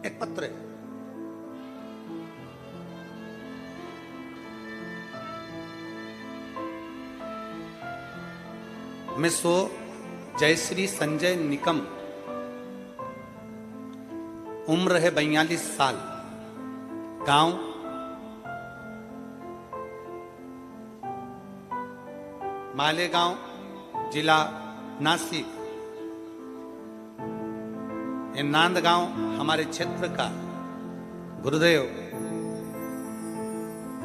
एक पत्र है। मिसो जयश्री संजय निकम, उम्र है 42 साल, गांव मालेगांव, जिला नासिक। ये नांदगांव हमारे क्षेत्र का। गुरुदेव,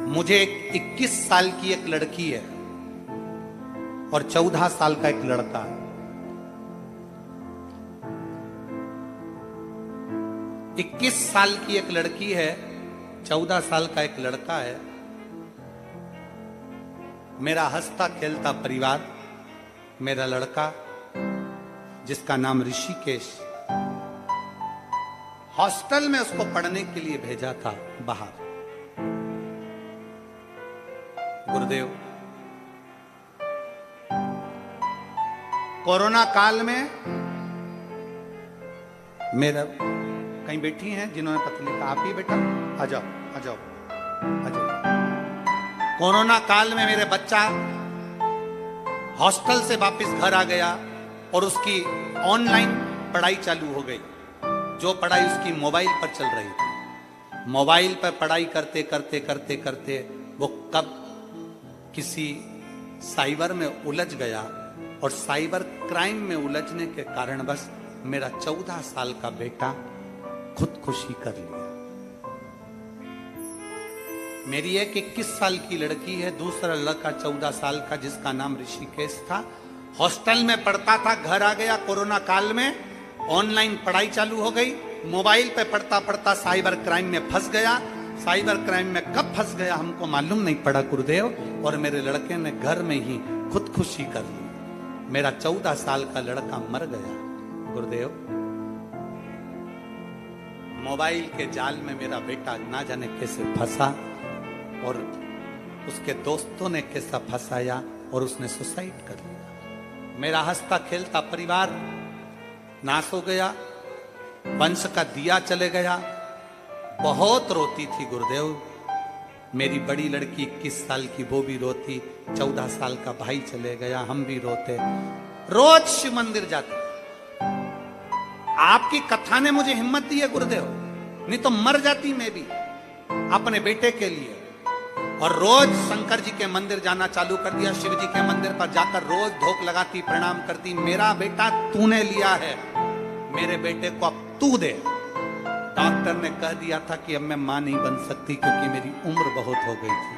मुझे 21 साल की एक लड़की है और 14 साल का एक लड़का है। 21 साल की एक लड़की है, 14 साल का एक लड़का है। मेरा हंसता खेलता परिवार, मेरा लड़का जिसका नाम ऋषिकेश, हॉस्टल में उसको पढ़ने के लिए भेजा था बाहर। गुरुदेव, कोरोना काल में मेरा कहीं बैठी हैं जिन्होंने पत्र लिखा, आप ही बेटा आ जाओ आ जाओ आ जाओ। कोरोना काल में मेरे बच्चा हॉस्टल से वापस घर आ गया और उसकी ऑनलाइन पढ़ाई चालू हो गई। जो पढ़ाई उसकी मोबाइल पर चल रही थी, मोबाइल पर पढ़ाई करते करते करते करते वो कब किसी साइबर में उलझ गया और साइबर क्राइम में उलझने के कारण बस मेरा 14 साल का बेटा खुदकुशी कर लिया। मेरी एक 21 साल की लड़की है, दूसरा लड़का 14 साल का जिसका नाम ऋषिकेश था। हॉस्टल में पढ़ता था, घर आ गया कोरोना काल में, ऑनलाइन पढ़ाई चालू हो गई। मोबाइल पे पढ़ता पढ़ता साइबर क्राइम में फंस गया। साइबर क्राइम में कब फंस गया हमको मालूम नहीं पड़ा गुरुदेव, और मेरे लड़के ने घर में ही खुदकुशी कर ली। मेरा 14 साल का लड़का मर गया। गुरुदेव, मोबाइल के जाल में मेरा बेटा ना जाने कैसे फंसा और उसके दोस्तों ने कैसा फंसाया और उसने सुसाइड कर लिया। मेरा हंसता खेलता परिवार नाश हो गया, वंश का दिया चले गया। बहुत रोती थी गुरुदेव। मेरी बड़ी लड़की 21 साल की, वो भी रोती। 14 साल का भाई चले गया, हम भी रोते। रोज शिव मंदिर जाते। आपकी कथा ने मुझे हिम्मत दी है गुरुदेव, नहीं तो मर जाती मैं भी अपने बेटे के लिए। और रोज शंकर जी के मंदिर जाना चालू कर दिया। शिव जी के मंदिर पर जाकर रोज धोख लगाती, प्रणाम करती। मेरा बेटा तूने लिया है, मेरे बेटे को अब तू दे। डॉक्टर ने कह दिया था कि अब मैं मां नहीं बन सकती क्योंकि मेरी उम्र बहुत हो गई थी।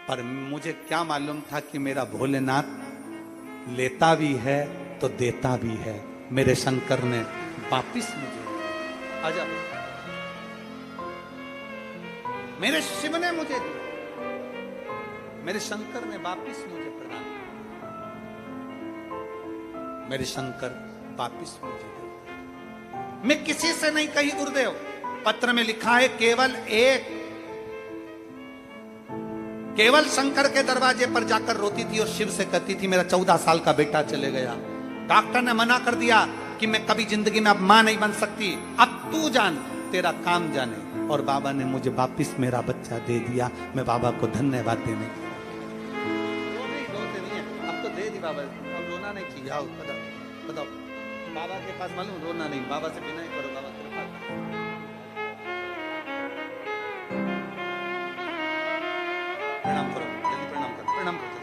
पर मुझे क्या मालूम था कि मेरा भोलेनाथ लेता भी है तो देता भी है। मेरे शंकर ने वापिस मुझे, आजा, मेरे शिव ने मुझे दिया, मेरे शंकर ने वापिस मुझे प्रदान किया। मेरे शंकर वापिस मुझे दिया। मैं किसी से नहीं कही गुरुदेव, पत्र में लिखा है केवल शंकर के दरवाजे पर जाकर रोती थी और शिव से कहती थी मेरा 14 साल का बेटा चले गया। डॉक्टर ने मना कर दिया कि मैं कभी जिंदगी में अब मां नहीं बन सकती, अब तू जान, तेरा काम जाने। और बाबा ने मुझे वापिस मेरा बच्चा दे दिया। मैं बाबा को धन्यवाद देने अब तो दे दी बाबा, अब रोना नहीं चाहिए। आओ बताओ, बाबा के पास मालूम रोना नहीं, बाबा से विनय करो, बाबा कृपा करो। प्रणाम करो, जल्दी प्रणाम करो, प्रणाम करो।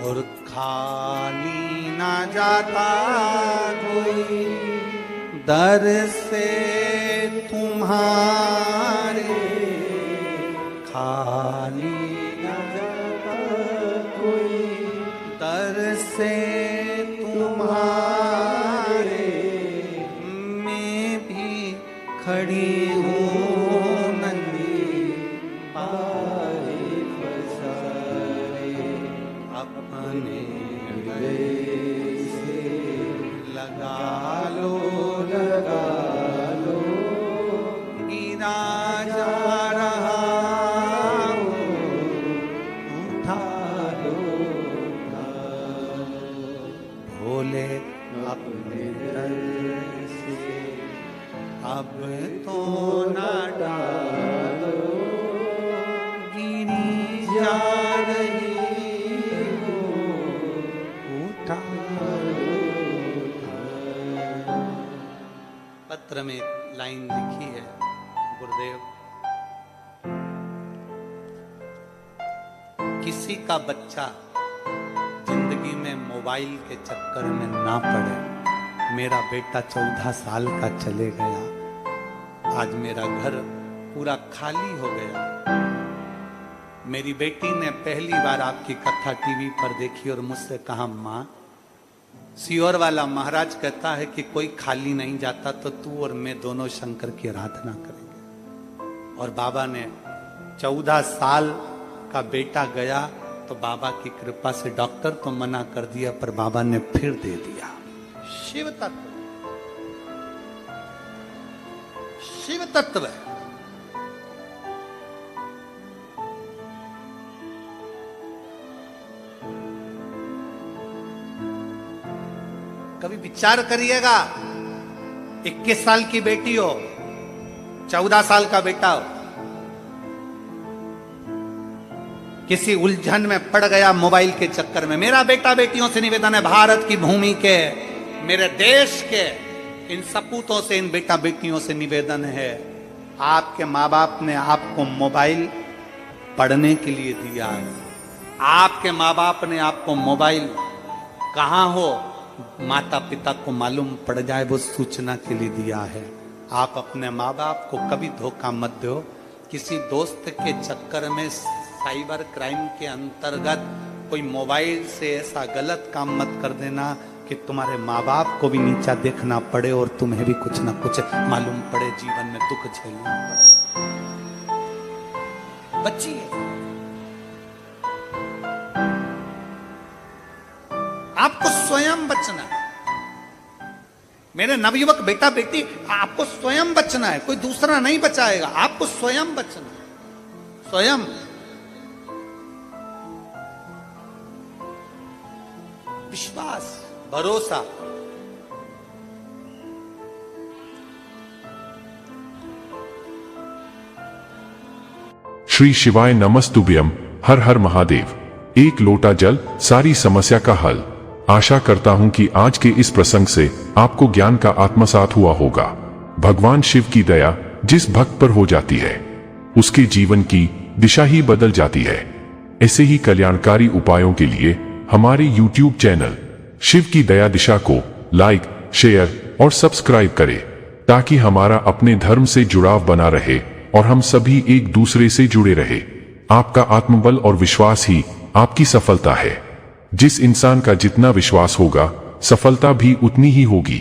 और खाली ना जाता कोई दर से तुम्हारे, खाली ना जाता कोई दर से तुम्हारे। बोले अपने दर से अब तो न डालो, गिरी जा रही हो उठा लो। पत्र में लाइन लिखी है गुरुदेव, किसी का बच्चा जिंदगी में मोबाइल के चक्कर में ना पड़े। मेरा बेटा 14 साल का चले गया, आज मेरा घर पूरा खाली हो गया। मेरी बेटी ने पहली बार आपकी कथा टीवी पर देखी और मुझसे कहा, माँ सियोर वाला महाराज कहता है कि कोई खाली नहीं जाता, तो तू और मैं दोनों शंकर की आराधना करेंगे। और बाबा ने 14 साल का बेटा गया तो बाबा की कृपा से डॉक्टर तो मना कर दिया, पर बाबा ने फिर दे दिया। शिव तत्व, शिव तत्व है। कभी विचार करिएगा, 21 साल की बेटी हो, 14 साल का बेटा हो, किसी उलझन में पड़ गया मोबाइल के चक्कर में। मेरा बेटा बेटियों से निवेदन है, भारत की भूमि के, मेरे देश के इन सपूतों से, इन बेटा बेटियों से निवेदन है, आपके माँ बाप ने आपको मोबाइल पढ़ने के लिए दिया है। आपके माँ बाप ने आपको मोबाइल, कहाँ हो माता पिता को मालूम पड़ जाए वो सूचना के लिए दिया है। आप अपने माँ बाप को कभी धोखा मत दो। किसी दोस्त के चक्कर में साइबर क्राइम के अंतर्गत कोई मोबाइल से ऐसा गलत काम मत कर देना कि तुम्हारे माँ बाप को भी नीचा देखना पड़े और तुम्हें भी कुछ ना कुछ मालूम पड़े, जीवन में दुख झेलना पड़े। बचिए, आपको स्वयं बचना है। मेरे नवयुवक बेटा बेटी, आपको स्वयं बचना है, कोई दूसरा नहीं बचाएगा, आपको स्वयं बचना है। स्वयं विश्वास, भरोसा। श्री शिवाय नमस्तुभ्यम। हर हर महादेव। एक लोटा जल सारी समस्या का हल। आशा करता हूं कि आज के इस प्रसंग से आपको ज्ञान का आत्मसात हुआ होगा। भगवान शिव की दया जिस भक्त पर हो जाती है, उसके जीवन की दिशा ही बदल जाती है। ऐसे ही कल्याणकारी उपायों के लिए हमारे YouTube चैनल शिव की दया दिशा को लाइक, शेयर और सब्सक्राइब करें, ताकि हमारा अपने धर्म से जुड़ाव बना रहे और हम सभी एक दूसरे से जुड़े रहे। आपका आत्मबल और विश्वास ही आपकी सफलता है। जिस इंसान का जितना विश्वास होगा, सफलता भी उतनी ही होगी।